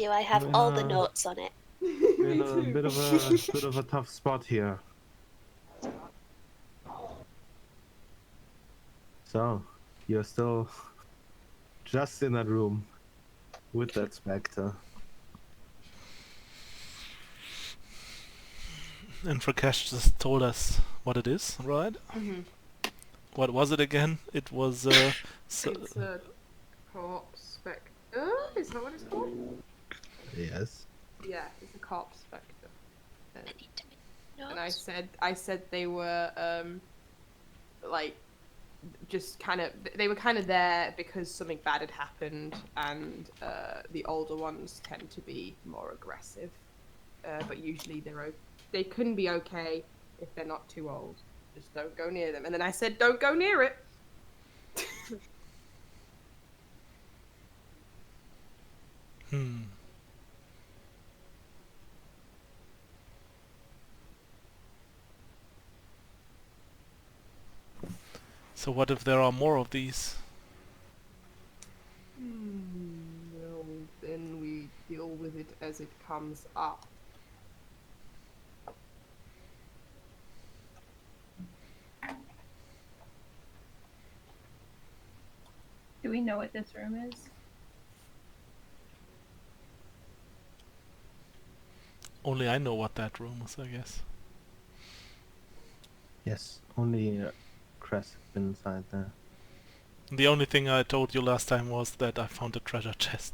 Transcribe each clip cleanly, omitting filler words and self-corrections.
you. I have all the notes on it. We're in a bit of a tough spot here. So, you're still just in that room with that spectre. And Rakesh just told us what it is, right? Mm-hmm. What was it again? It was It's a corpse spectre. Is that what it's called? Yes. Yeah, it's a corpse spectre. I need to make notes. And I said they were like just kind of they were kind of there because something bad had happened, and the older ones tend to be more aggressive. But usually they couldn't be okay if they're not too old. Just don't go near them. And then I said, don't go near it. So what if there are more of these? Well, then we deal with it as it comes up. Do we know what this room is? Only I know what that room is, I guess. Yes, only Cress has been inside there. The only thing I told you last time was that I found a treasure chest.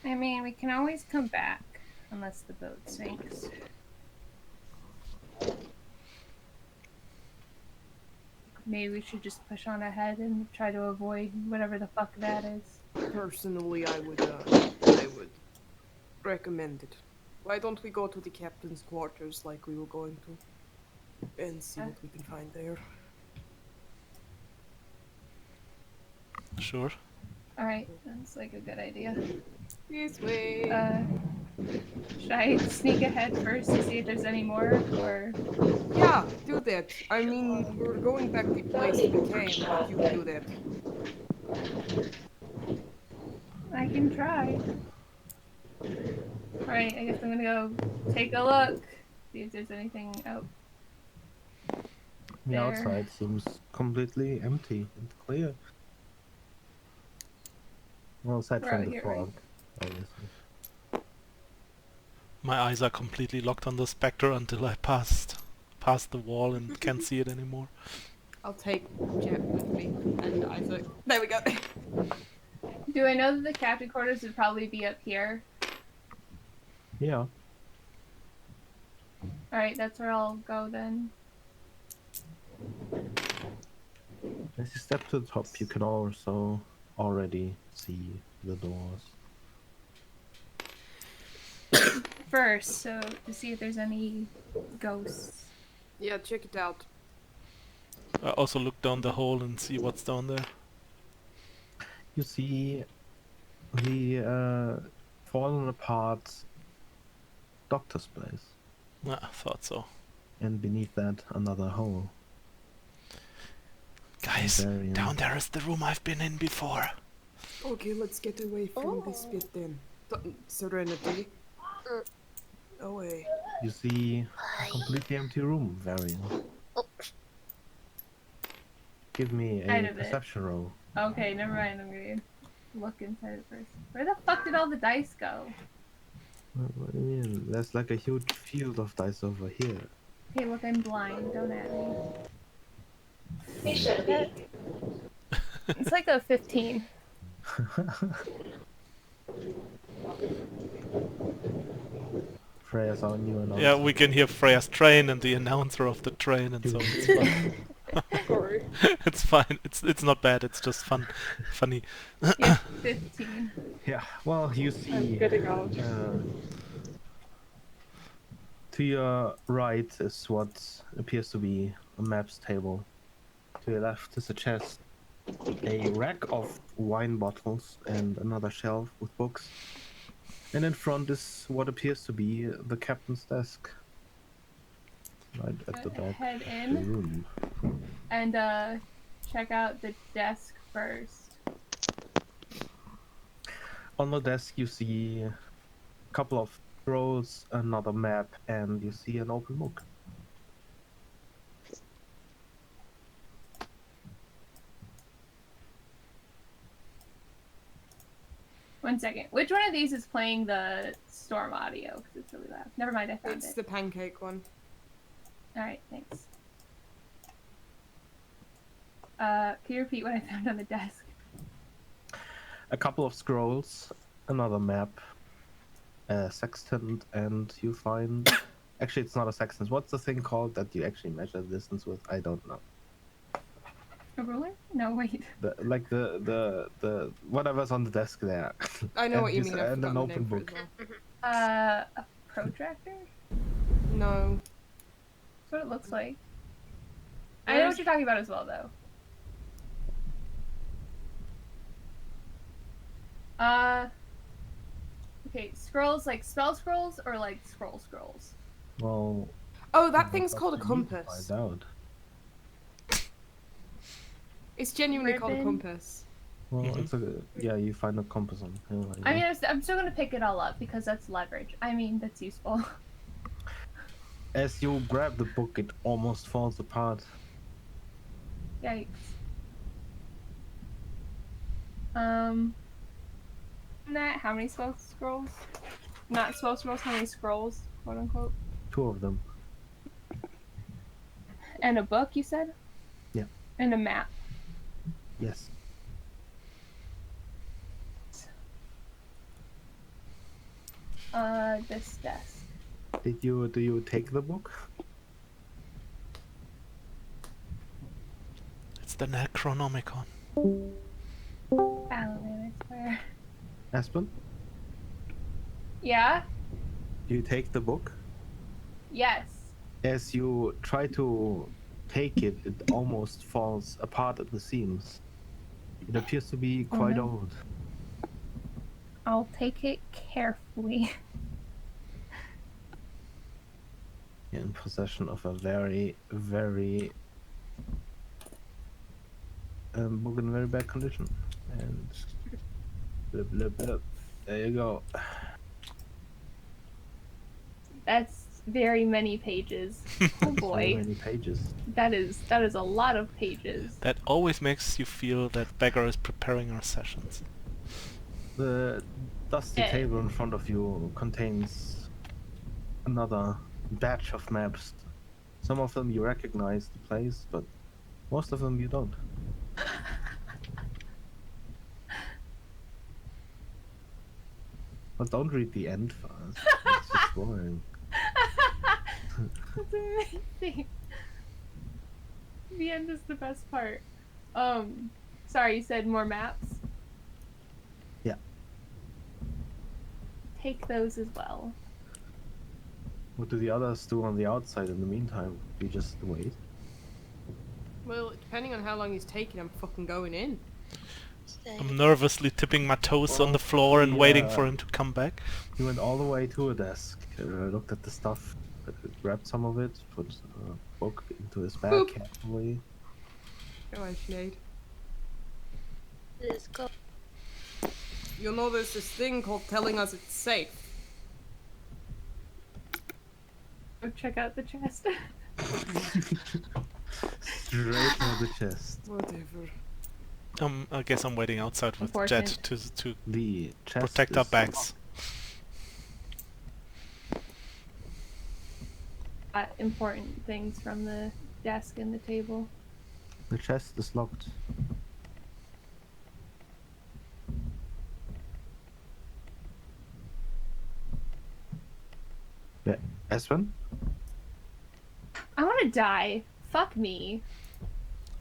I mean, we can always come back, unless the boat sinks. Maybe we should just push on ahead and try to avoid whatever the fuck that is. Personally, I would recommend it. Why don't we go to the captain's quarters like we were going to, and see what we can find there? Sure. Alright, that's like a good idea. This way. Should I sneak ahead first to see if there's any more, or...? Yeah, do that. I mean, we're going back the place we came, but you do that. I can try. Alright, I guess I'm gonna go take a look. See if there's anything out The there. outside seems completely empty and clear. Well, aside We're from out the here, fog, obviously. My eyes are completely locked on the spectre until I passed the wall and can't see it anymore. I'll take Jet with me and Isaac. There we go. Do I know that the captain quarters would probably be up here? Yeah. Alright, that's where I'll go then. As you step to the top, you can also already see the doors. First, so to see if there's any ghosts. Yeah, check it out. I also look down the hole and see what's down there. You see the fallen apart doctor's place. Ah, I thought so. And beneath that, another hole. Guys, Very down there is the room I've been in before. Okay, let's get away from this bit then. Serenity. Away. You see a completely empty room, Varian. Give me Out a of it. perception roll. Okay, never mind, I'm gonna look inside it first. Where the fuck did all the dice go? What do you mean? There's like a huge field of dice over here. Okay, look, I'm blind, don't at me. You should be. It's like a 15. Freya's on you and Yeah, we can hear Freya's train and the announcer of the train and so it's fine. Sorry. It's fine. It's not bad. It's just funny. Yeah, 15. Yeah, well, you see I'm getting out. to your right is what appears to be a maps table. To your left is a chest, a rack of wine bottles, and another shelf with books. And in front is what appears to be the captain's desk. Right at the back Head of the in room. and check out the desk first. On the desk, you see a couple of scrolls, another map, and you see an open book. One second. Which one of these is playing the storm audio? Because it's really loud. Never mind, I found It's it. the pancake one. Alright, thanks. Can you repeat what I found on the desk? A couple of scrolls, another map, a sextant, and you find. Actually, it's not a sextant. What's the thing called that you actually measure the distance with? I don't know. A ruler? No, wait. The whatever's on the desk there. I know And what you you mean. s- I've and an forgotten the open name for it book. as well. A protractor? No. That's what it looks like. I Where know is- what you're talking about as well, though. Okay, scrolls like spell scrolls or like scrolls? Well, Oh, that that's thing's up called a to you to compass. find out. It's genuinely called a Ribbon. compass. Well, it's a yeah. You find a compass on here. Right I mean, now. I'm still gonna pick it all up because that's leverage. I mean, that's useful. As you grab the book, it almost falls apart. Yikes. That how many spell scrolls? Not spell scrolls. How many scrolls? Quote unquote. 2 of them. And a book, you said? Yeah. And a map. Yes. This desk. Do you take the book? It's the Necronomicon. Paladin, I swear. Aspen? Yeah? Do you take the book? Yes. As you try to take it, it almost falls apart at the seams. It appears to be quite no. old. I'll take it carefully. You're in possession of a very, very book in very bad condition. And blip, blip, blip. There you go. That's very many pages. Oh So boy. many pages. That is a lot of pages. That always makes you feel that Beggar is preparing our sessions. The dusty Yeah. table in front of you contains another batch of maps. Some of them you recognize the place, but most of them you don't. But don't read the end first. It's just boring. That's amazing. The end is the best part. Sorry, you said more maps? Yeah. Take those as well. What do the others do on the outside in the meantime? Do you just wait? Well, depending on how long he's taking, I'm fucking going in. I'm nervously tipping my toes on the floor and waiting for him to come back. He went all the way to a desk, looked at the stuff, grabbed some of it, put a book into his bag Boop. carefully. Go on, Sinead. Let's go. You'll know there's this thing called telling us it's safe. Go check out the chest. Straight to the chest. Whatever. I guess I'm waiting outside with Jet Important. to The chest protect our is bags. Important things from the desk and the table. The chest is locked. Yeah. Aspen? I want to die. Fuck me.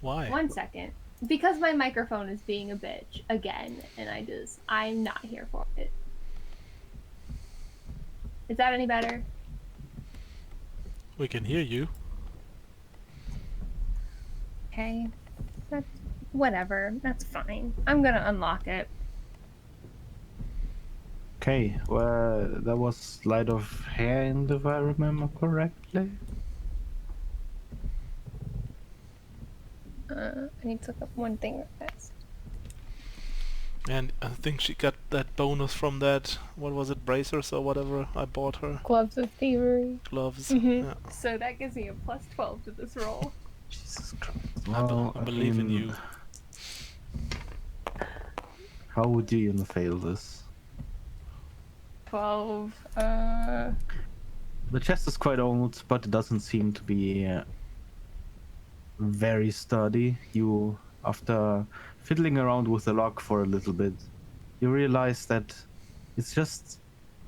Why? 1 second. Because my microphone is being a bitch again, and I'm not here for it. Is that any better? We can hear you. Okay. That's whatever. That's fine. I'm gonna unlock it. Okay, well, there was light of hand if I remember correctly. I need to look up one thing real fast. And I think she got that bonus from that, what was it, bracers or whatever I bought her. Gloves of thievery. Gloves. Mm-hmm. Yeah. So that gives me a plus 12 to this roll. Jesus Christ. I Well, believe in you. How would you even fail this? 12. The chest is quite old, but it doesn't seem to be very sturdy. You, after fiddling around with the lock for a little bit, you realize that it's just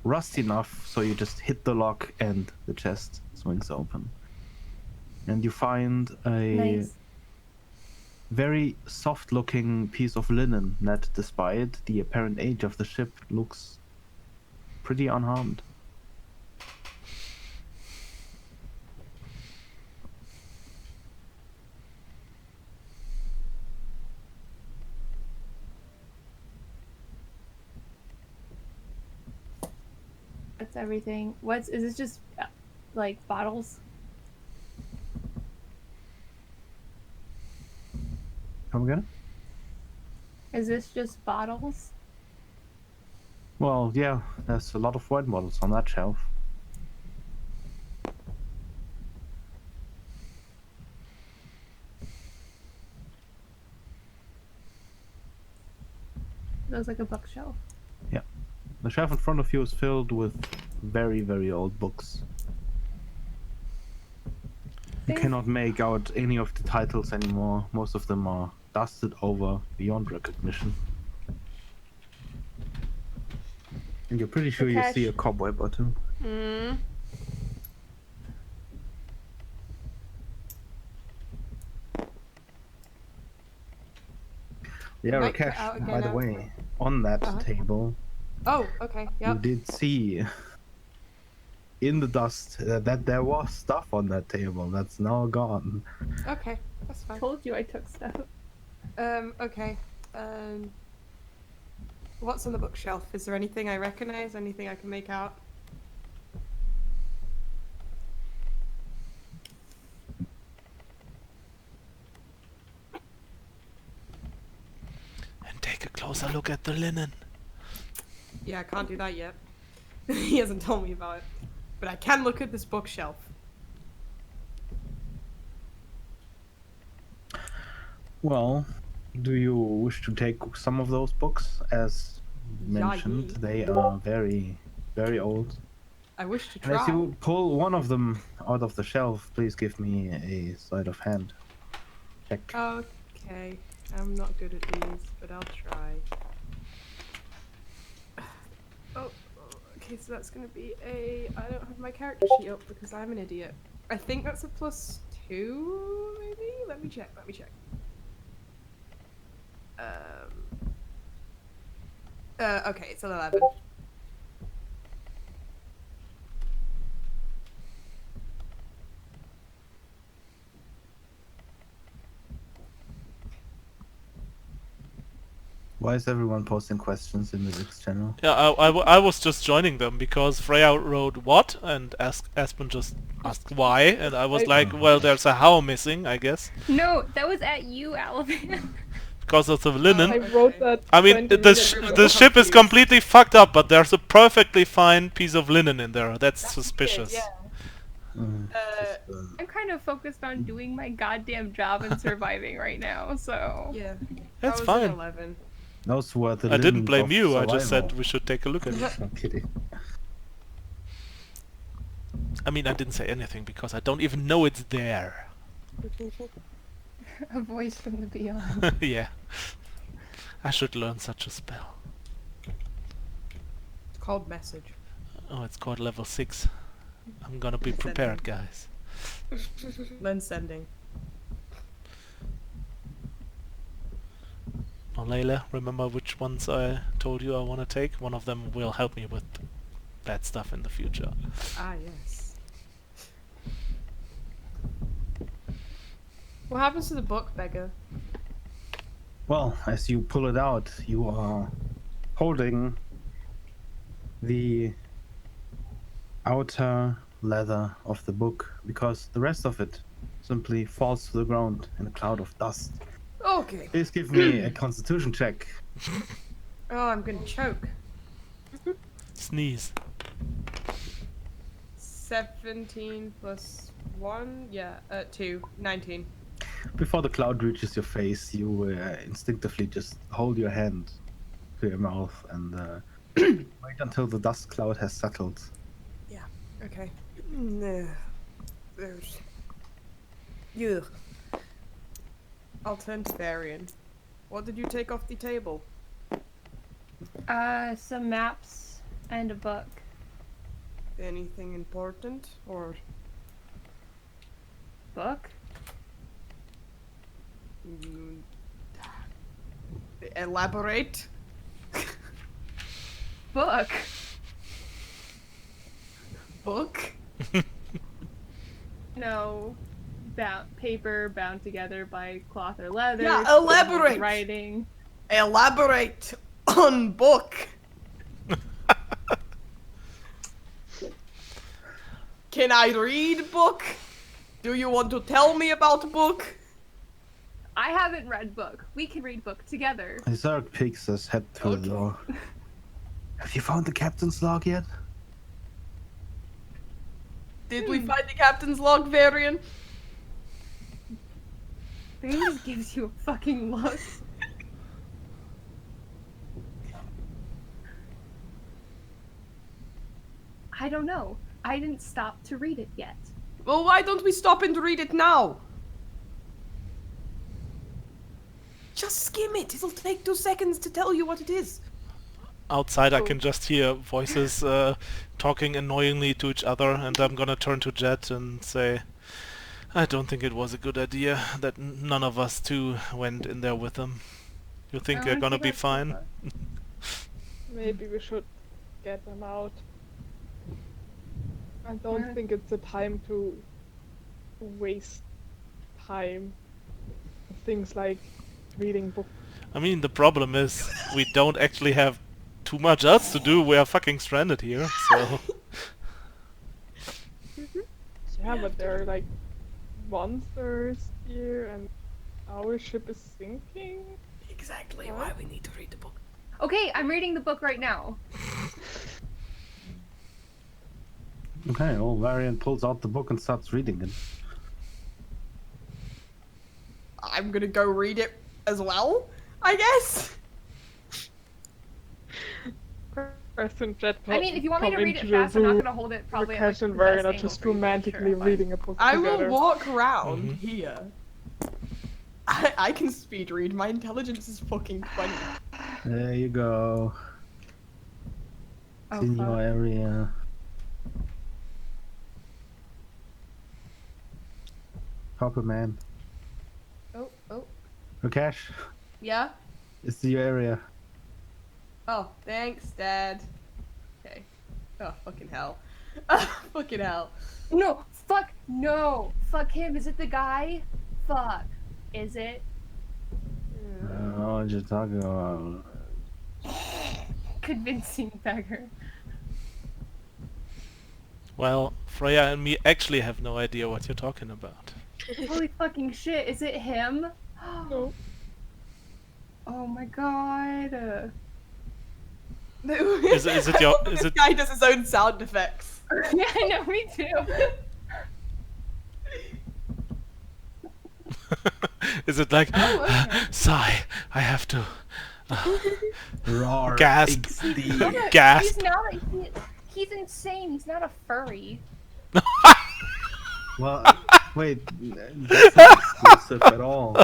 rusty enough, so you just hit the lock and the chest swings open. And you find a Nice. very soft-looking piece of linen that, despite the apparent age of the ship, looks pretty unharmed. That's everything. Is this just like bottles? Come again? Is this just bottles? Well, yeah, there's a lot of wine bottles on that shelf. Looks like a bookshelf. The shelf in front of you is filled with very, very old books. You Things- cannot make out any of the titles anymore. Most of them are dusted over beyond recognition. And you're pretty sure you see a Prakash. cobweb or two. Hmm. Yeah, might cut Rakesh, out by again the now. way, on that Uh-huh. table, Oh, okay. you Yep. did see in the dust that there was stuff on that table that's now gone. Okay, that's fine. Told you I took stuff. Okay. Um. What's on the bookshelf? Is there anything I recognize? Anything I can make out? And take a closer look at the linen. Yeah, I can't do that yet. He hasn't told me about it. But I can look at this bookshelf. Well, do you wish to take some of those books? As mentioned, yeah. they are very, very old. I wish to And as try. you pull one of them out of the shelf, please give me a sleight of hand check. Okay. I'm not good at these, but I'll try. Oh, okay, so that's gonna be a... I don't have my character sheet up because I'm an idiot. I think that's a +2, maybe? Let me check. Okay, it's an 11. Why is everyone posting questions in the Wix channel? Yeah, I was just joining them because Freya wrote what and Aspen just asked why, and I was like, well, there's a how missing, I guess, No, that was at you, Alabama. because of the linen. I wrote that. I mean, trying to the read sh everyone. the ship is completely fucked up, but there's a perfectly fine piece of linen in there. That's suspicious. Yeah. I'm kind of focused on doing my goddamn job and surviving right now, so. Yeah. That's that was fine. An 11. Those were the I didn't linens blame of you. I just said survival. we should take a look at it. I'm kidding. I mean, I didn't say anything because I don't even know it's there. A voice from the beyond. Yeah. I should learn such a spell. It's called message. Oh, it's called level 6. I'm gonna be prepared, guys. Lens sending. Oh, Layla, remember which ones I told you I want to take? One of them will help me with bad stuff in the future. Ah, yes. What happens to the book, Beggar? Well, as you pull it out, you are holding the outer leather of the book, because the rest of it simply falls to the ground in a cloud of dust. Okay. Please give me a constitution check. Oh, I'm gonna choke. Sneeze. 17 plus 1? Yeah, 2. 19. Before the cloud reaches your face, you instinctively just hold your hand to your mouth and wait until the dust cloud has settled. Yeah, okay. There's... Ugh. I'll turn to Varian. What did you take off the table? Some maps and a book. Anything important? Or... Book? Mm, elaborate? Book? Book? No. Paper bound together by cloth or leather. Yeah, some elaborate! Writing. Elaborate on book! Can I read book? Do you want to tell me about book? I haven't read book. We can read book together. Zerg peeks his head through the door. Have you found the captain's log yet? Did we find the captain's log, Varian? He just gives you a fucking look. I don't know. I didn't stop to read it yet. Well, why don't we stop and read it now? Just skim it. It'll take 2 seconds to tell you what it is. Outside I Cool. can just hear voices talking annoyingly to each other, and I'm gonna turn to Jet and say, I don't think it was a good idea that none of us two went in there with them. You think they're gonna be fine? Maybe we should get them out. I don't Yeah. think it's a time to waste time on things like reading books. I mean, the problem is we don't actually have too much else to do. We are fucking stranded here, so... Yeah, but there are like monsters here and our ship is sinking. Exactly why we need to read the book. Okay, I'm reading the book right now. Okay, well, Varian pulls out the book and starts reading it. I'm gonna go read it as well, I guess. Preston Jet I mean, if you want me to come read it into the fast, I'm not room gonna hold it probably at like, Cash and the best Varian are angle just for you, but romantically sure, fine. reading a book I together. will walk around Mhm. here. I can speed read. My intelligence is fucking 20. There you go. It's in your fuck. area. Proper man. Oh. Rakesh, Yeah? it's your area. Oh, thanks, Dad. Okay. Oh, fucking hell. Fucking hell. No, fuck, no. Fuck him. Is it the guy? Fuck. Is it? What you talking about? Convincing beggar. Well, Freya and me actually have no idea what you're talking about. Holy fucking shit, is it him? No. Oh my god. Is it your- is This it- guy does his own sound effects. Yeah, I know, me too. Is it like, Oh, okay. sigh, I have to Roar. Gasp. XD. gasp? He's not he's insane, he's not a furry. Well, wait, that's not exclusive at all.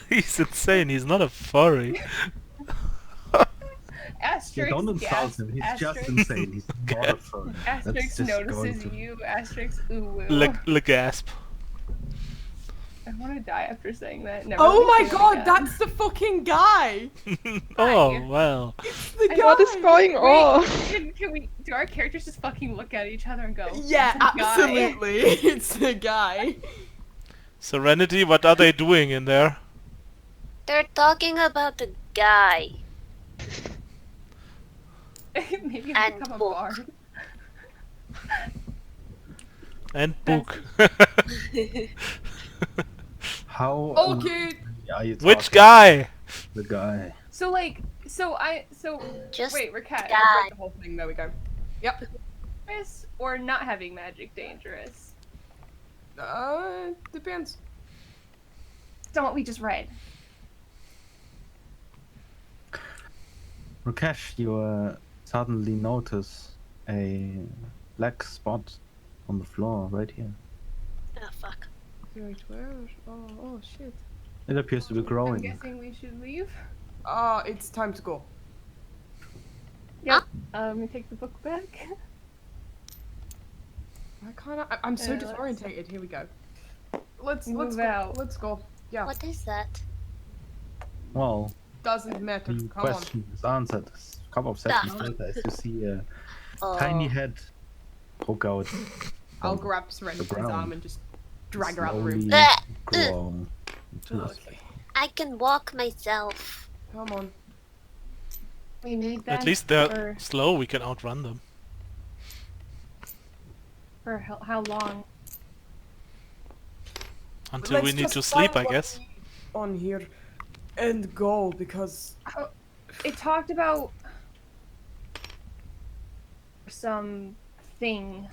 He's insane, he's not a furry. Asterisk, Don't insult gasp, him, he's just asterisk, insane. He's not a furry. That's asterisk just going notices to- you, asterisk ooh woo. Le gasp. I want to die after saying that. Never Oh let me my say it god, again. that's the fucking guy! Oh, well. The I- guy! What is going on? Can we do our characters just fucking look at each other and go? Yeah, "That's the guy." absolutely. It's the guy. Serenity, what are they doing in there? They're talking about the guy. Maybe And become a book. bard. And book. How Okay. are you Which talking guy? to the guy? So like, Just wait, Rakesh, die. Break the whole thing. There we go. Yep. dangerous or not having magic dangerous? Depends. So what we just read. Rakesh, you suddenly notice a black spot on the floor right here. Oh fuck. Wait, where? Oh, shit. It appears to be I'm growing. guessing we should leave. It's time to go. Yep. Let me take the book back. I can't. I'm so Let's disorientated. Here we go. Let's move go. out. Let's go. Yeah. What is that? Well, Doesn't matter. the Come on. question is answered. A couple of seconds Ah. later, as you see a Oh. tiny head poke out. I'll from grab Serenity his ground. arm and just drag her out the room. slowly Ah. grow into a Okay. I can walk myself. Come on. We need that. At least they're for, slow, we can outrun them. for how long? Until we Let's need to just sleep, I find what guess. we need on here and go because It talked about some thing.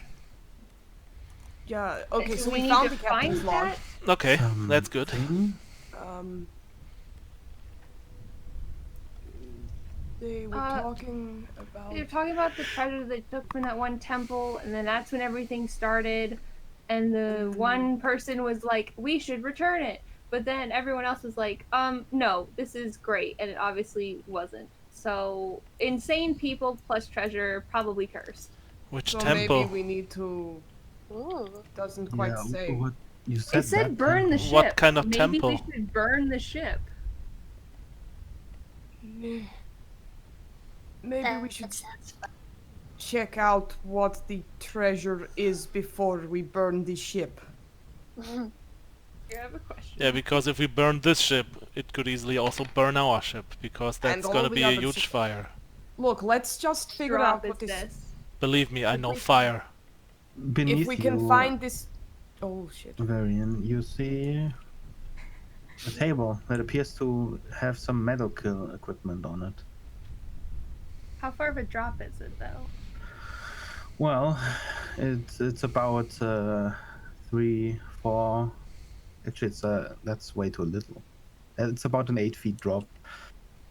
yeah. Okay, so we we need found to the captain's find log. that. Okay, that's good. Something? They were talking about. They're talking about the treasure they took from that one temple, and then that's when everything started. And the one person was like, "We should return it," but then everyone else was like, no, this is great," and it obviously wasn't. So insane people plus treasure, probably cursed. Which So temple? maybe we need to. Ooh. Doesn't quite Yeah, say. what you said? It said that burn the temple. ship. What kind of Maybe temple? we should burn the ship. Maybe we should That sounds fun. check out what the treasure is before we burn the ship. You have a question. Yeah, because if we burn this ship, it could easily also burn our ship, because And that's all gonna the be a other huge ships. fire. Look, let's just figure Drop out is what this. this. Believe me, I know we- fire. Beneath If we can you, find this. Oh shit. Varian, you see a table that appears to have some medical equipment on it. How far of a drop is it, though? Well, it's about 3, 4. Actually, that's way too little. It's about an 8 feet drop.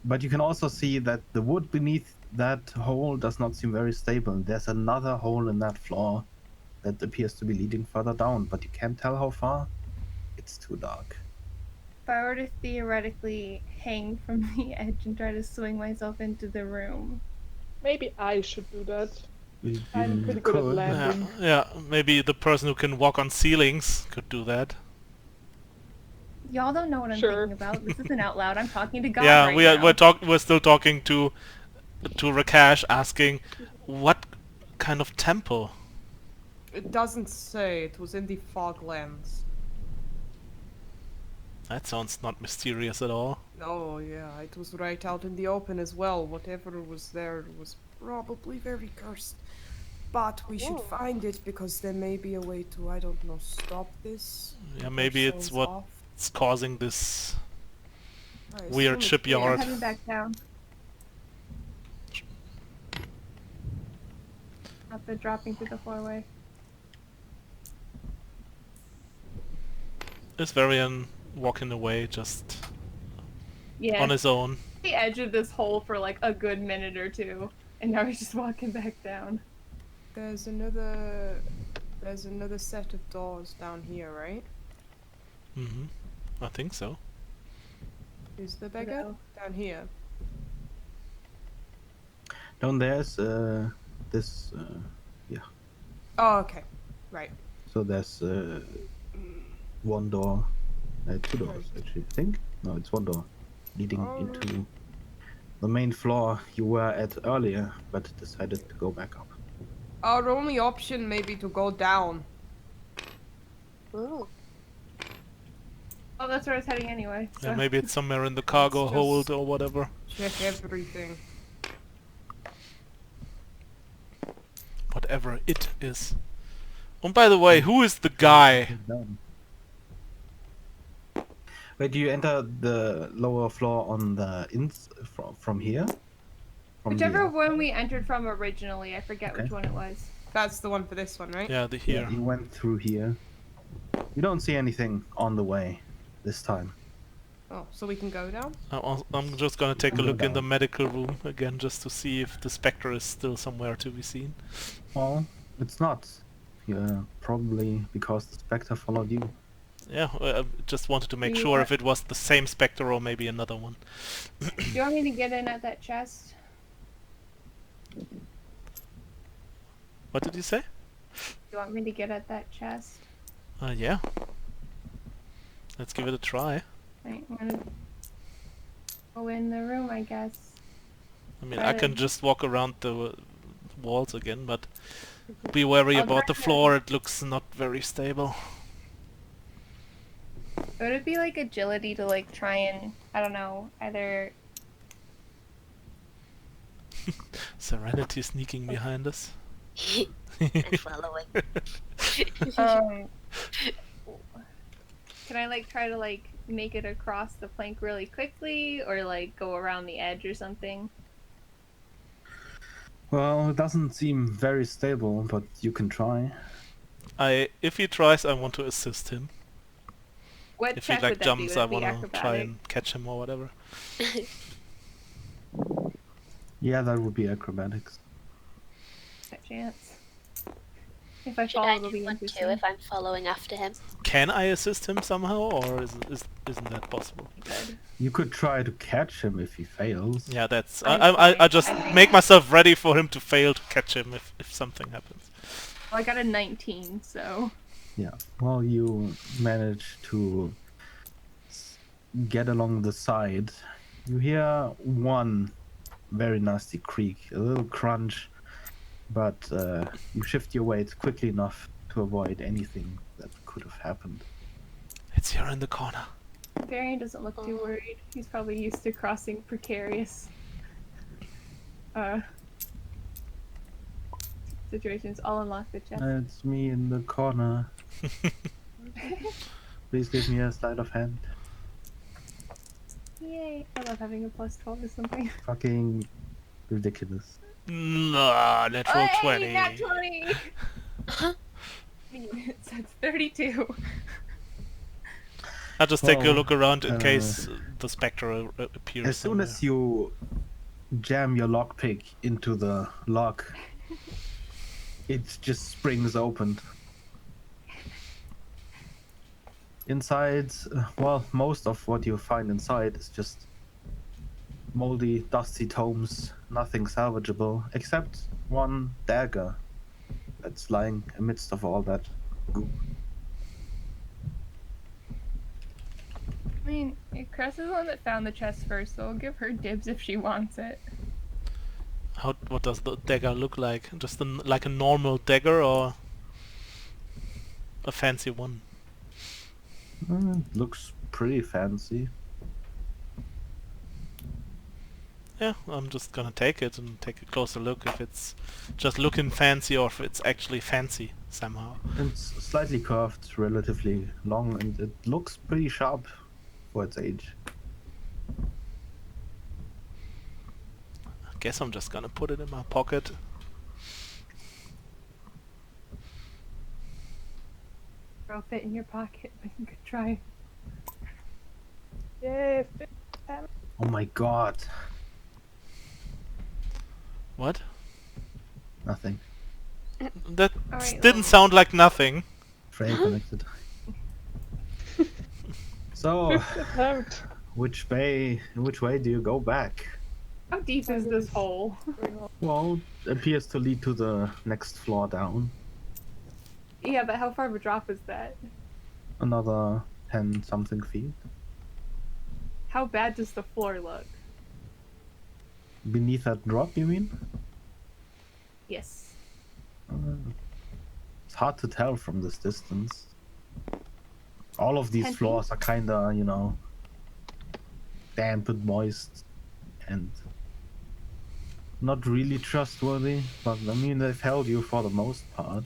But you can also see that the wood beneath that hole does not seem very stable. There's another hole in that floor that appears to be leading further down, but you can't tell how far. It's too dark. If I were to theoretically hang from the edge and try to swing myself into the room, Maybe I should do that. You I'm pretty good at could. landing. Yeah, maybe the person who can walk on ceilings could do that. y'all don't know what I'm Sure. thinking about. This isn't out loud. I'm talking to God Yeah, right we are, now. we're still talking to Rakesh, asking what kind of temple. It doesn't say. It was in the Foglands. That sounds not mysterious at all. Oh yeah, it was right out in the open as well. Whatever was there was probably very cursed. But we should Ooh. find it because there may be a way to, I don't know, stop this. Yeah, keep maybe it's ourselves what- off. It's causing this I weird assume it's shipyard. I'm Yard. heading back down. After dropping through the floorway. Is Varian walking away just Yeah. on his own? The edge of this hole for like a good minute or two, and now he's just walking back down. There's another set of doors down here, right? Mm-hmm. I think so. Is the beggar No. down here? Down there's this. Oh, okay. Right. So there's one door, 2 doors actually. I think no, it's one door leading Alright. into the main floor you were at earlier, but decided to go back up. Our only option may be to go down. Ooh. Oh, that's where I was heading anyway. So. Yeah, maybe it's somewhere in the cargo Let's hold just- or whatever. Check everything. Whatever it is. And by the way, who is the guy? Down. Wait, do you enter the lower floor on the from here? From Whichever the one we entered from originally, I forget Okay. which one it was. That's the one for this one, right? Yeah, the Yeah, here. you went through here. You don't see anything on the way this time. Oh, so we can go down? I'm just gonna take a Go look in the down. medical room again, just to see if the specter is still somewhere to be seen. Well, it's not. Yeah, probably because the specter followed you. Yeah, I just wanted to make Do you sure want- if it was the same specter or maybe another one. Do you want me to get in at that chest? What did you say? Do you want me to get at that chest? Yeah. Let's give it a try. Right, I'm gonna go in the room, I guess. I mean, I can Right. just walk around the walls again, but be wary I'll about the try to- floor. It looks not very stable. Would it be like agility to like try and, I don't know, either Serenity sneaking behind us. And following. um can I like try to like make it across the plank really quickly or like go around the edge or something? Well, it doesn't seem very stable, but you can try. If he tries, I want to assist him. What If he check like would that be? jumps, Would I it be want to try acrobatic? and catch him or whatever. Yeah, that would be acrobatics. A chance. If I Should fall, I it'll do be one too interesting. if I'm following after him? Can I assist him somehow, or isn't that possible? Good. You could try to catch him if he fails. Yeah, that's. I'm I fine. just I think- make myself ready for him to fail to catch him if something happens. Well, I got a 19, so Yeah. Well, you manage to get along the side. You hear one very nasty creak, a little crunch, but you shift your weight quickly enough to avoid anything that could have happened. It's here in the corner. Varian doesn't look too worried. He's probably used to crossing precarious situations. I'll unlock the chest. It's me in the corner. Please give me a sleight of hand. Yay! I love having a plus 12 or something. Fucking ridiculous. Nah, natural Hey, 20. nat 20! So it's 32. I'll just take a Well, look around in case the spectre appears. As soon as you jam your lockpick into the lock, it just springs open. Inside, well, most of what you find inside is just moldy, dusty tomes, nothing salvageable, except one dagger that's lying amidst of all that goop. I mean, Cress is the one that found the chest first, so I'll give her dibs if she wants it. What does the dagger look like? Just like a normal dagger or a fancy one? Looks pretty fancy. Yeah, I'm just gonna take it and take a closer look if it's just looking fancy or if it's actually fancy somehow. It's slightly curved, relatively long, and it looks pretty sharp for its age. I guess I'm just gonna put it in my pocket. Throw fit in your pocket, but you could try. Yay! Oh my god. What? Nothing. That Alright, didn't sound like nothing. Frame connected. So, Attempt. which way do you go back? How deep is this hole? Well, it appears to lead to the next floor down. Yeah, but how far of a drop is that? Another 10 something feet. How bad does the floor look? Beneath that drop, you mean? Yes. It's hard to tell from this distance. All of these 10 feet? floors are kinda, damp and moist and not really trustworthy, but I mean, they've held you for the most part.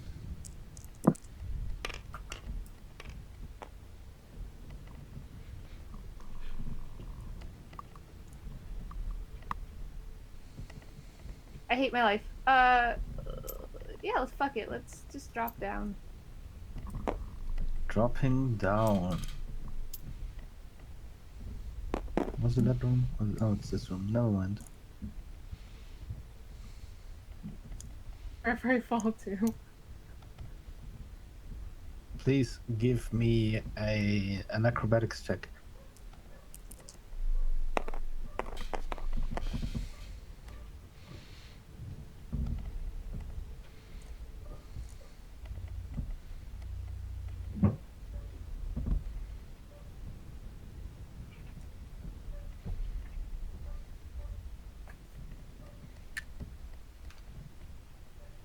I hate my life. Yeah, let's fuck it. Let's just drop down. Dropping down. Was it that room? Oh, it's this room. Never mind. Wherever I fall to. Please give me an acrobatics check.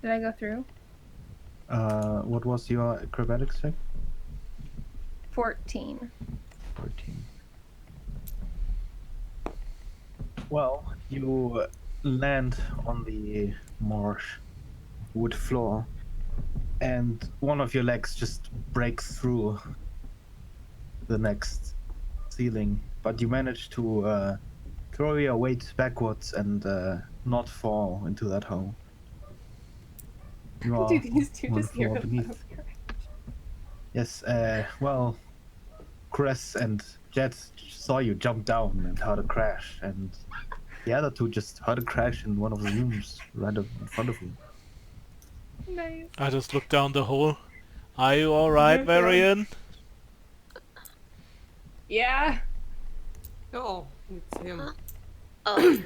Did I go through? What was your acrobatics check? 14. 14. Well, you land on the marsh wood floor, and one of your legs just breaks through the next ceiling, but you manage to throw your weight backwards and not fall into that hole. You are Do these two on the just hear floor a beneath. loud crash? Yes, well, Cress and Jet saw you jump down and heard a crash, and the other two just heard a crash in one of the rooms right up in front of you. Nice. I just looked down the hole. Are you alright, Yes, Varian? Yeah. Oh, it's him. Huh? Oh,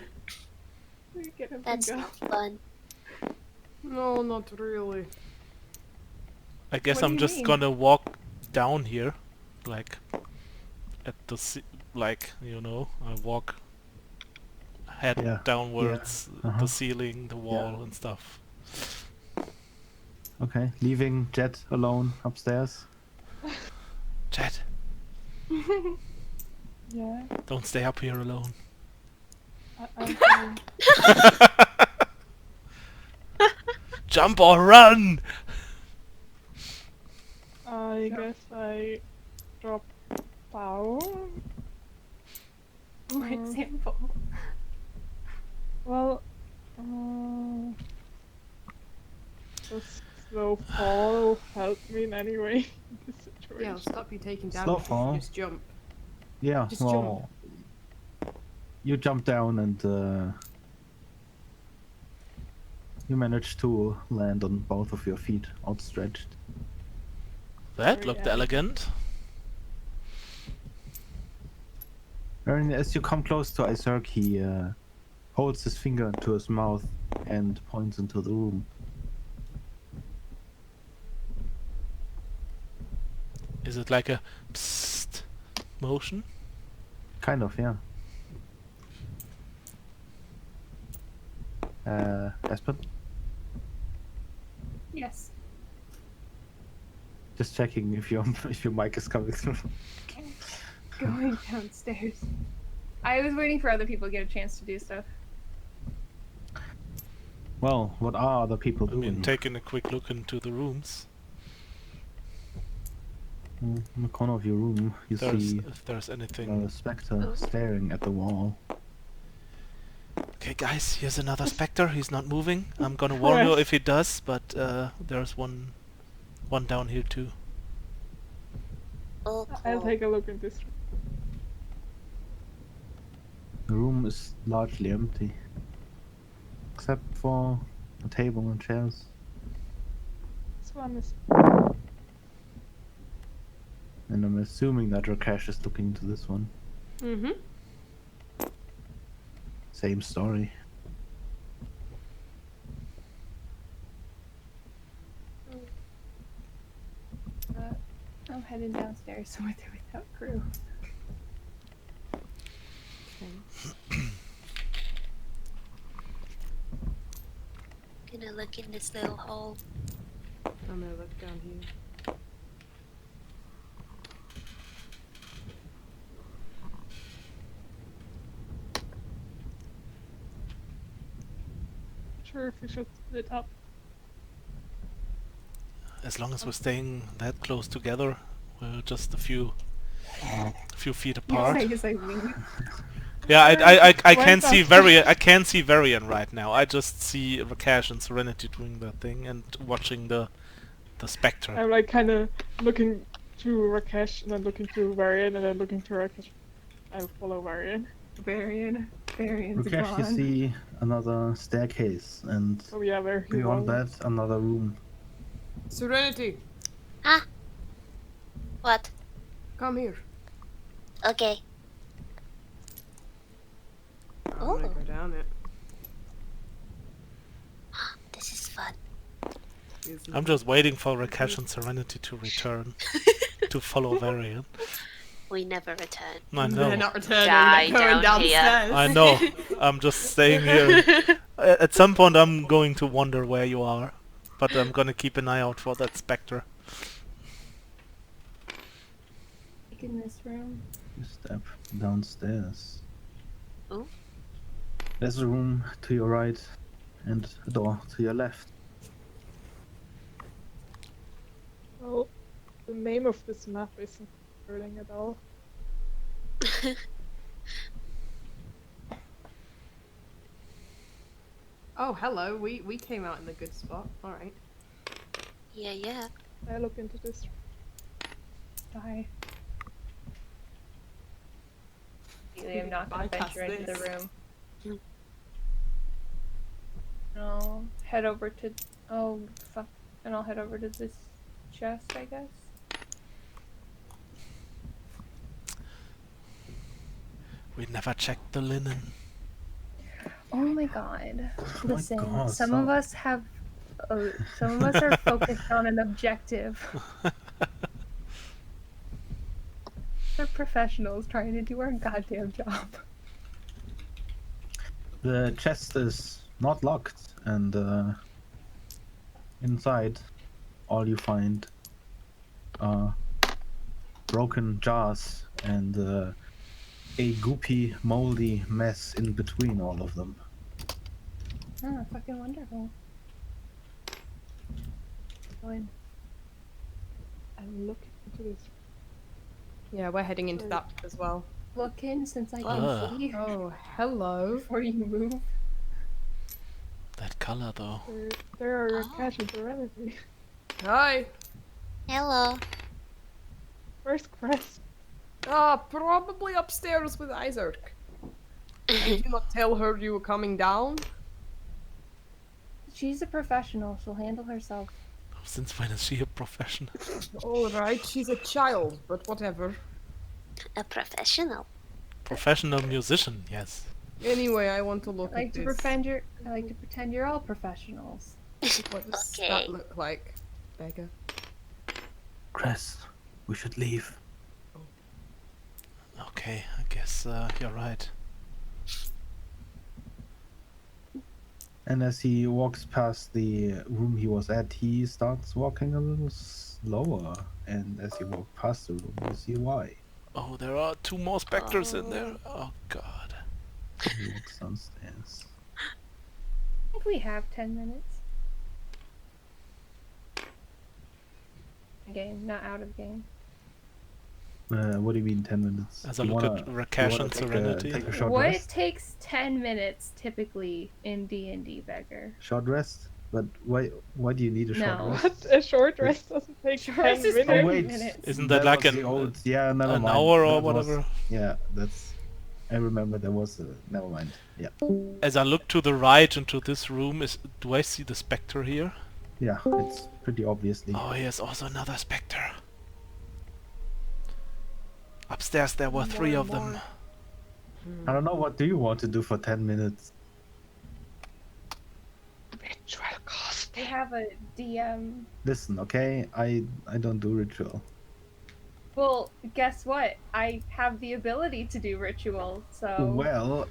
We get up that's and go. not fun. No, not really. I guess What do I'm you just mean? gonna walk down here, like at the like you know, I walk head Yeah, downwards, yeah, the ceiling, the wall, yeah. and stuff. Okay, leaving Jet alone upstairs. Jet, Yeah, don't stay up here alone. I'm fine. Jump or run! I guess I drop down. For example. Well, the slow fall helped me in any way in this situation. Yeah, I'll stop you taking Slow damage if fall. you just jump. Yeah, Just well, you jump down and you manage to land on both of your feet, outstretched. That Very looked elegant. elegant. And as you come close to Iserk, he holds his finger to his mouth and points into the room. Is it like a psst motion? Kind of, yeah. Aspen? Yes. Just checking if your if your mic is coming through. Going downstairs. I was waiting for other people to get a chance to do stuff. Well, what are other people I doing? mean, taking a quick look into the rooms. In the corner of your room, you see If there's anything. a spectre staring at the wall. Okay, guys, here's another specter. He's not moving. I'm gonna warn you if he does, but there's one down here too. Oh, I'll cool. take a look in this room. The room is largely empty, except for a table and chairs. This one is. And I'm assuming that Rakesh is looking into this one. Mm-hmm. Same story. I'm heading downstairs with or without crew. Gonna look in this little hole. I'm gonna look down here. Sure if we should split up. As long as we're staying that close together, we're just a few feet apart. Yes, I mean. Yeah, I can Went see up. I can see Varian right now. I just see Rakesh and Serenity doing their thing and watching the spectre. I'm like kind of looking to Rakesh and then looking to Varian and then looking to Rakesh. I'll follow Varian. Varian's Rakesh, you gone. see another staircase, and Oh yeah, where he beyond was. that, another room. Serenity, Huh? What? come here. Okay. I'm gonna Oh. go down it. This is fun. Isn't I'm it? just waiting for Rakesh and Serenity to return to follow Varian. We never return. I They're know. not returning. Die They're going down here. downstairs. I know. I'm just staying here. At some point I'm going to wonder where you are. But I'm gonna keep an eye out for that spectre. In this room. You step downstairs. Oh. There's a room to your right and a door to your left. Well, the name of this map isn't hurting at all. Oh, hello. We came out in the good spot. All right. Yeah. I look into this. Bye. I'm not gonna Bypass venture into the this. room. Hmm. I'll head over to. Oh fuck! And I'll head over to this chest, I guess. We never checked the linen. Oh my god! my Listen, God, some of so- us have. Some of us are focused on an objective. We're professionals trying to do our goddamn job. The chest is not locked, and inside, all you find are broken jars and a goopy, moldy mess in between all of them. Oh, fucking wonderful. Fine. I'm looking into this. Yeah, we're heading into that as well. Look in since I can Ah. see Oh, hello. before you move. That color though. There are Rakesh and Serenity. Hi. Hello. Where's Crest? Probably upstairs with Isaac. Did you not tell her you were coming down? She's a professional. She'll handle herself. Since when is she a professional? All right, she's a child, but whatever. A professional. Professional musician, yes. Anyway, I want to look I like at to this. pretend you're all professionals. What does Okay. that look like, Beggar? Cress, we should leave. Okay, I guess you're right. And as he walks past the room he was at, he starts walking a little slower. And as you walk past the room, you see why. Oh, there are 2 more specters in there. Oh god. He walks downstairs. I think we have 10 minutes. Game, not out of game. What do you mean 10 minutes? As I You look wanna- at you Rakesh wanna and take a- Serenity. Take a short What rest? takes 10 minutes typically in D&D, Beggar? Short rest? But why do you need a short No. rest? What? A short rest doesn't take Short 10 rest is minutes. Oh 30 wait, minutes. Isn't that like was an- the old? Yeah, never an mind. hour or That was- whatever? Yeah, that's. I remember there was a. Never mind. Yeah, As I look to the right into this room, do I see the spectre here? yeah, it's pretty obviously. Oh, here's also another spectre. Upstairs there were 3 of them. I don't know. What do you want to do for 10 minutes? Ritual cost. They have a DM. Listen, okay. I don't do ritual. Well, guess what? I have the ability to do ritual, so... Well,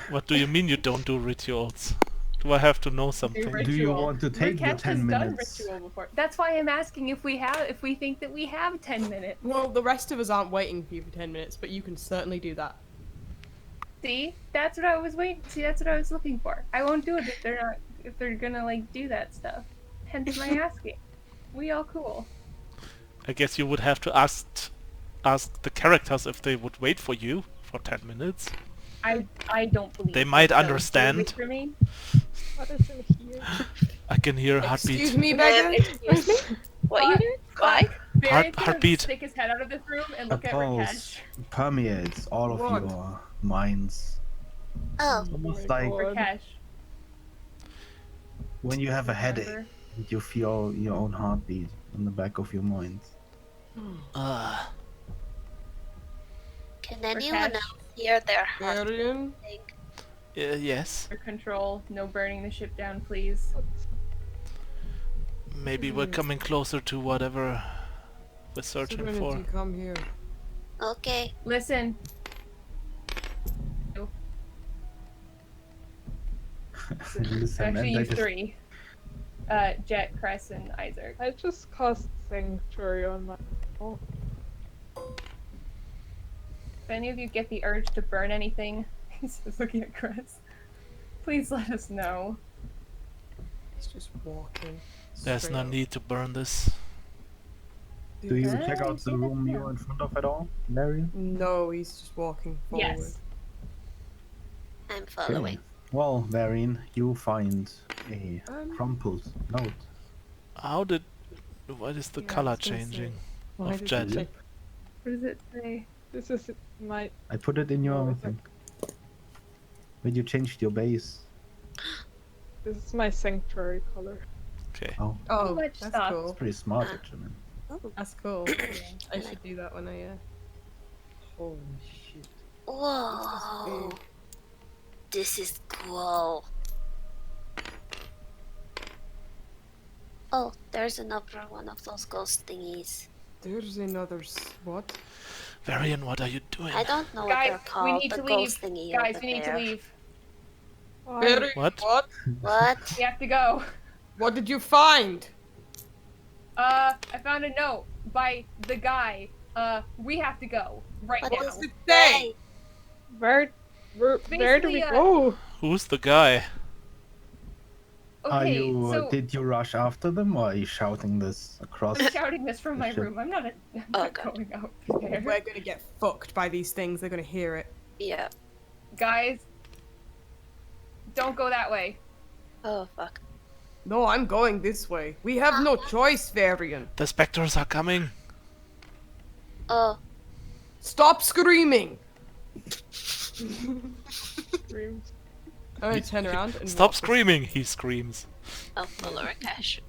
What do you mean you don't do rituals? Do I have to know something? ritual. do you want to take the Rakesh 10 has minutes? done ritual before. That's why I'm asking if we think that we have 10 minutes. Well, the rest of us aren't waiting for you for 10 minutes, but you can certainly do that. See? That's what I was waiting. See, that's what I was looking for. I won't do it if they're not, if they're gonna, like, do that stuff. Hence my asking. We all cool. I guess you would have to ask the characters if they would wait for you for 10 minutes. I don't believe They might that those understand. wait for me. What is in here? I can hear a heartbeat. Excuse me, Beggar? Excuse me? What you doing? Why? Barry's gonna Heartbeat. stick his head out of this room and The look at pulse Rakesh. permeates all of What? your minds. Oh, It's almost my like God. Rakesh. when you have a headache Remember? and you feel your own heartbeat in the back of your mind. can anyone Rakesh. else hear their heart Varian? beating? Yes. Under control. No burning the ship down, please. Maybe we're coming closer to whatever we're searching for. Serenity, come here. Okay. Listen. Listen, Actually, and you they just three. Jet, Cress, and Isaac. I just cast Sanctuary on my... Oh, If any of you get the urge to burn anything, he's just looking at Cress. Please let us know. He's just walking. There's straight no up. need to burn this. Do you Ah, check you out see the that? room Yeah. you're in front of at all, Larry? No, he's just walking forward. Yes. I'm following. Well, Varian, you find a crumpled note. How did... What is the Yeah, I color was gonna say, changing? why Of did Jet. you check? What does it say? this is my... I put it in your Oh, it's thing. When you changed your base. This is my Sanctuary color. Okay. Oh, Oh, much that's stuff. it's cool. pretty smart actually. That's cool. I should do that when I, Holy shit. Whoa. big. This is cool. Oh, there's another one of those ghost thingies. There's another what? Varian, what are you doing? I don't know what Guys, they're we called. need The to ghost leave. thingy Guys, over we need there. to leave. Very What? What? We have to go. What did you find? I found a note by the guy. We have to go right What now. does it say? Where do we Basically, go? Who's the guy? Are Okay, you? so Did you rush after them, or are you shouting this across? I'm shouting this from my Shit. room. I'm not Oh, God. going out there. We're gonna get fucked by these things. They're gonna hear it. Yeah. Guys, don't go that way. Oh, fuck. No, I'm going this way. We have no choice, Varian. The specters are coming. Oh, Stop screaming! Dreams. I'm gonna turn around and Stop walk screaming, he screams. I'll follow Rakesh.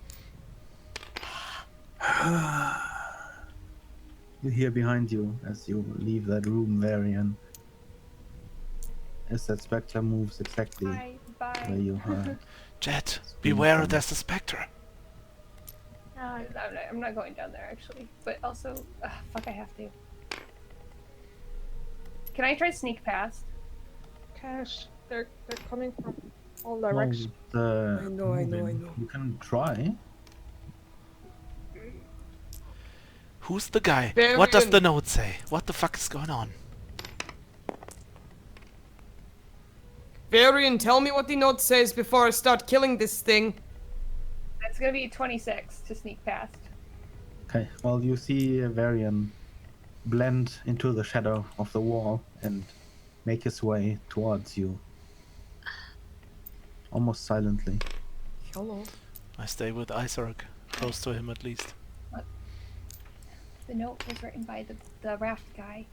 You hear behind you as you leave that room, Varian. As that spectre moves exactly Bye, bye. where you heard. Jet, Scream beware, from- there's a specter. I'm not going down there actually, but also, fuck, I have to. Can I try sneak past? Cash. They're coming from all Well, directions. the I know, I know, I moving- know. You can try. Who's the guy? What does the Varian. note say? What the fuck is going on? Varian, tell me what the note says before I start killing this thing. That's gonna be 26 to sneak past. Okay. Well, you see Varian blend into the shadow of the wall and make his way towards you, almost silently. Hello. I stay with Isaac, close to him at least. The note was written by the raft guy.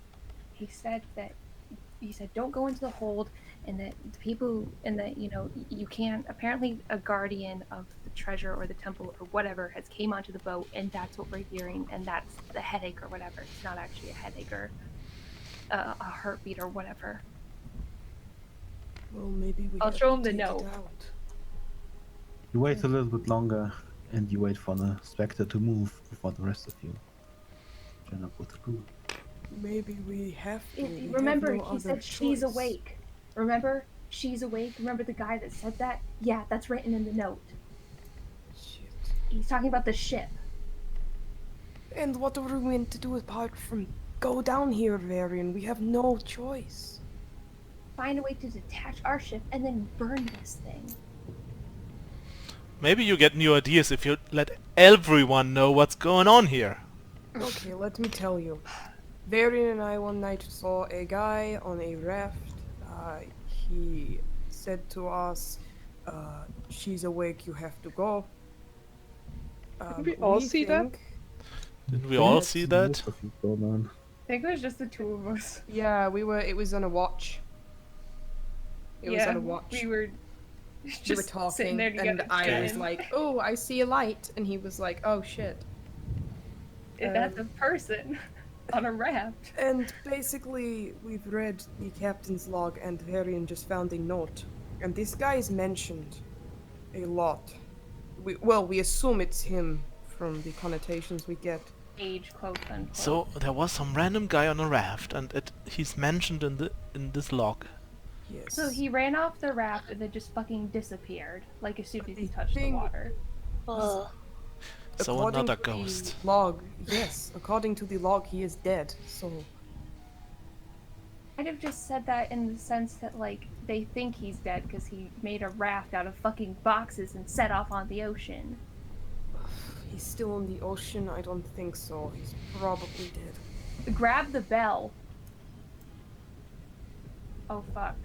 He said don't go into the hold, and that the people, and that you can't. Apparently, a guardian of the treasure or the temple or whatever has came onto the boat, and that's what we're hearing, and that's the headache or whatever. It's not actually a headache or a heartbeat or whatever. Well, maybe we I'll have show to him the take it note. out. You wait a little bit longer, and you wait for the spectre to move before the rest of you join up with the group. Maybe we have to. We have Remember, no he other said she's choice. awake. Remember, she's awake. Remember the guy that said that? Yeah, that's written in the note. Shit. He's talking about the ship. And what are we meant to do apart from go down here, Varian? We have no choice. Find a way to detach our ship and then burn this thing. Maybe you get new ideas if you let everyone know what's going on here. Okay, let me tell you. Varian and I one night saw a guy on a raft he said to us, she's awake, you have to go. Did we all see that? think Didn't we all That see that? Most of you go down. I think it was just the two of us. Yeah, it was on a watch. It was on a watch. We were We just were sitting talking, there and together. I was chatting. like, "Oh, I see a light," and he was like, "Oh shit." That's a person on a raft. And basically, we've read the captain's log, and Varian just found a note, and this guy is mentioned a lot. We assume it's him from the connotations we get. Age, quote unquote. So there was some random guy on a raft, and he's mentioned in this log. Yes. So he ran off the raft and then just fucking disappeared, like as soon as he The touched the thing- water. Oh, So According another to the ghost. log, yes. According to the log, he is dead. So I'd have just said that in the sense that, like, they think he's dead because he made a raft out of fucking boxes and set off on the ocean. he's still in the ocean. I don't think so. He's probably dead. Grab the bell. Oh fuck.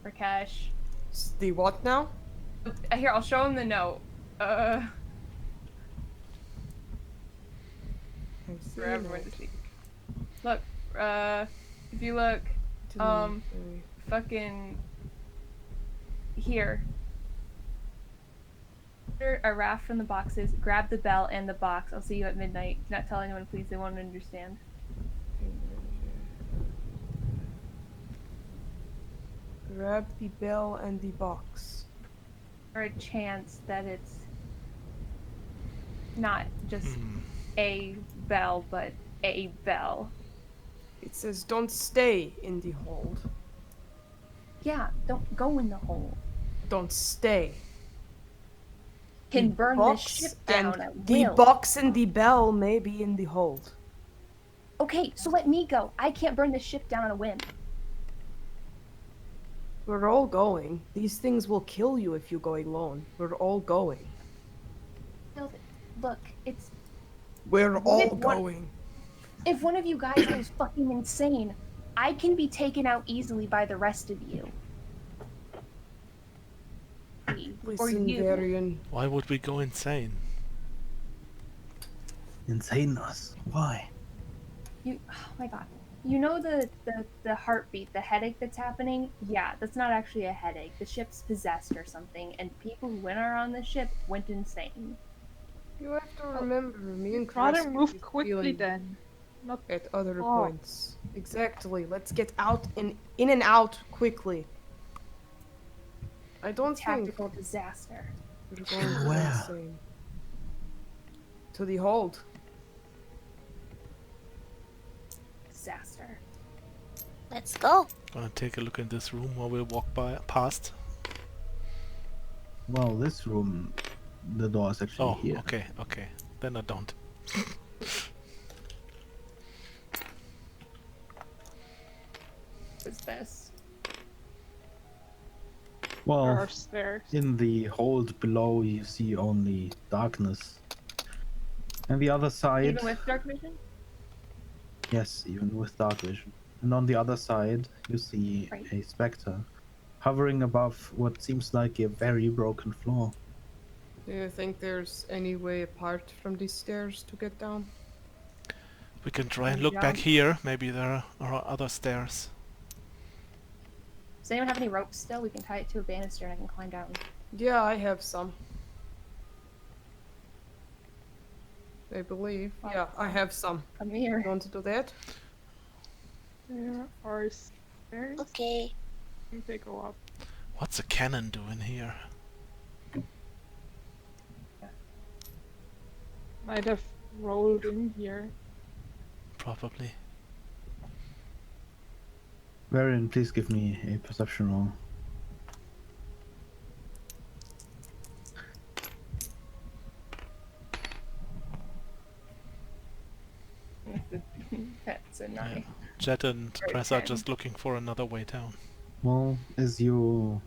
Rakesh. The what now? Here, I'll show him the note. For everyone to see. Look, if you look, fucking here. A raft from the boxes. Grab the bell and the box. I'll see you at midnight. Do not tell anyone, please. They won't understand. Grab the bell and the box. Or a chance that it's not just Hmm. a bell, but a bell. It says, "Don't stay in the hold. Yeah, don't go in the hole. Don't stay." Can The burn box this ship down and at the will. box and the bell may be in the hold. Okay, so let me go. I can't burn this ship down on a whim. We're all going. These things will kill you if you go alone. We're all going. Look, it's We're all if one- going. if one of you guys goes fucking insane, I can be taken out easily by the rest of you. Or Listen, you. Varian. Why would we go insane? Insane us. Why? Oh my god. You know the heartbeat, the headache that's happening? Yeah, that's not actually a headache. The ship's possessed or something, and people who went on the ship went insane. You have to remember, me and Rather Chris move keep quickly feeling then. Not at other Oh. points. Exactly. Let's get out in and out quickly. I don't think Tactical disaster. we're going to go Where? insane. To the hold. Disaster. let's go. Gonna take a look in this room while we walk past. Well, this room, the door is actually Oh, here. okay. Then I don't. What's this? there Well, are stairs. in the hold below, you see only darkness. And the other side, Even with dark vision? yes, even with dark vision. And on the other side, you see Right. a specter hovering above what seems like a very broken floor. Do you think there's any way apart from these stairs to get down? We can try and look back Jump. here. Maybe there are other stairs. Does anyone have any ropes still? We can tie it to a banister and I can climb down. Yeah, I have some. I believe. Yeah, I have some. Come here. You want to do that? There are stairs. Okay. If they go up. What's a cannon doing here? Might have rolled in here. Probably. Varian, please give me a perception roll. That's a Yeah. knife. Jet and Great Press are pen. just looking for another way down. Well, as you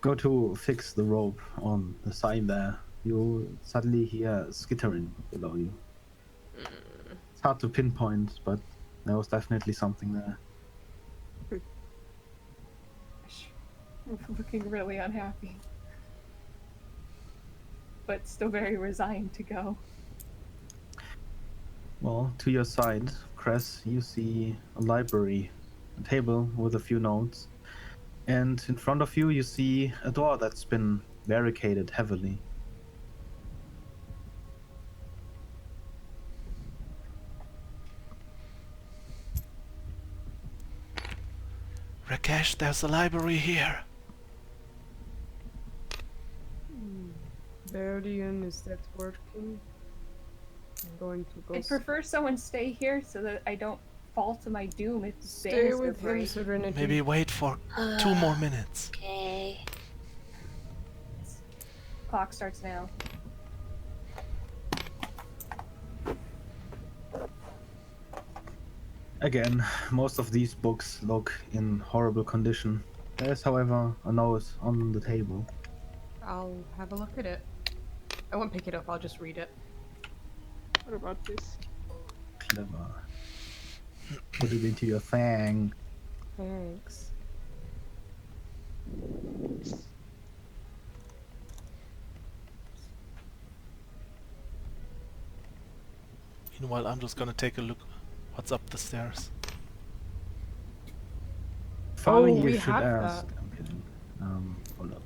go to fix the rope on the sign there, you suddenly hear skittering below you. It's hard to pinpoint, but there was definitely something there. looking really unhappy. But still very resigned to go. Well, to your side, Cress, you see a library, a table with a few notes, and in front of you, you see a door that's been barricaded heavily. Rakesh, there's a library here. Guardian, is that working? I'm going to go I'd prefer someone stay here so that I don't fall to my doom if the stay banister with him, breaks. Serenity. Maybe wait for 2 more minutes. Okay. Clock starts now. Again, most of these books look in horrible condition. There is, however, a note on the table. I'll have a look at it. I won't pick it up, I'll just read it. What about this? Clever. Put it into your fang. Thanks. Meanwhile, I'm just gonna take a look what's up the stairs. Finally, Oh, you we should have ask. that. I'm kidding. Hold up.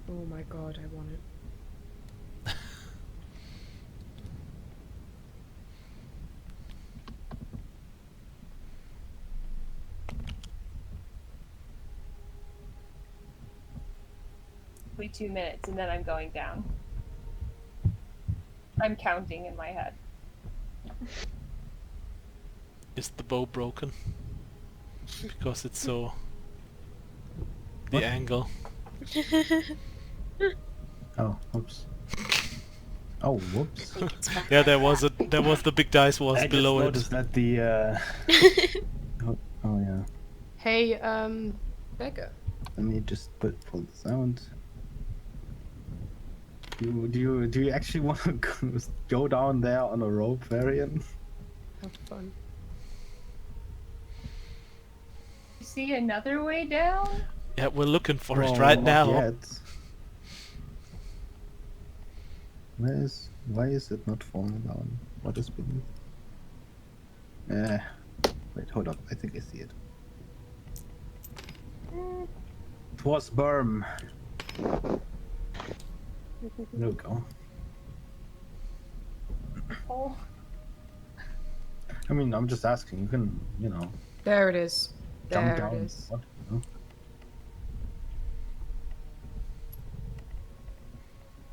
Oh my god, I want it. Wait 2 minutes and then I'm going down. I'm counting in my head. Is the bow broken? Because it's so... The What? angle. Oh, whoops. Oh, whoops. I think it's fine. Yeah, there was the big dice was I below just noticed that the. Oh yeah. Hey, Beggar. Let me just pull this out. Do you actually want to go down there on a rope, Varian? Have fun. You see another way down? Yeah, we're looking for Well, it right not now. yet. Why is it not falling down? What is beneath? Wait, hold up. I think I see it. Twas Berm. There we go. Oh, I mean, I'm just asking. You can, you know, There it is. jump There down. it is. What? No?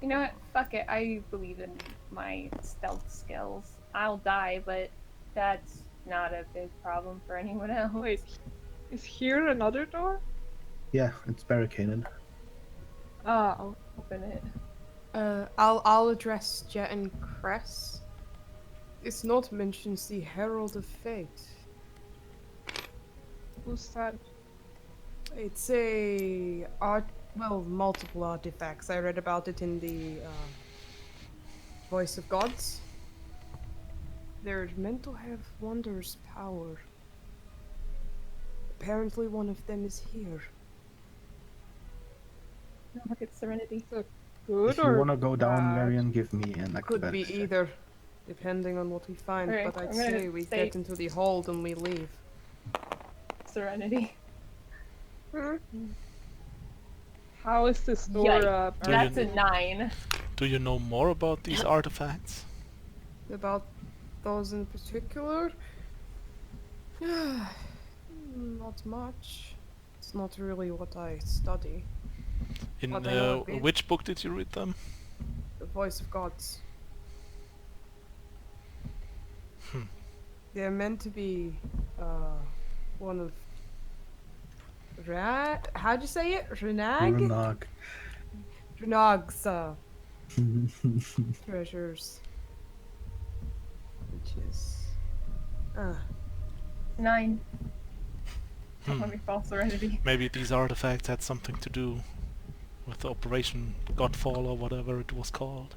you know what? Fuck it. I believe in my stealth skills. I'll die, but that's not a big problem for anyone else. Wait, is here another door? Yeah, it's barricaded. Ah, oh, Open it. I'll address Jet and Cress. This note mentions the Herald of Fate. who's that? It's multiple artifacts. I read about it in the Voice of Gods. They're meant to have wondrous power. Apparently one of them is here. Look at Serenity. Good If you or want to go down, bad? Varian, give me an Could be acrobatics check. either, depending on what we find. Okay, but I'd I'm gonna say we say- get into the hold and we leave. Serenity. How is this door? Yikes. Do That's you- a 9. Do you know more about these artifacts? About those in particular? Not much. It's not really what I study. In What I know a bit. which book did you read them? The Voice of Gods. Hmm. They're meant to be one of how'd you say it? Runag. Runag's treasures. Which is 9. Hmm. Let me fall Serenity. Maybe these artifacts had something to do with Operation Godfall or whatever it was called.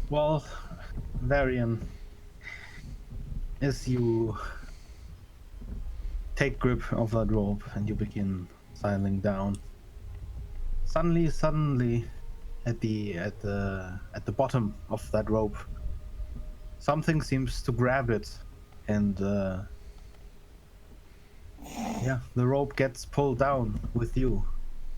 Well, Varian, as you take grip of that rope and you begin sidling down, suddenly, at the bottom of that rope, something seems to grab it, and yeah, the rope gets pulled down with you,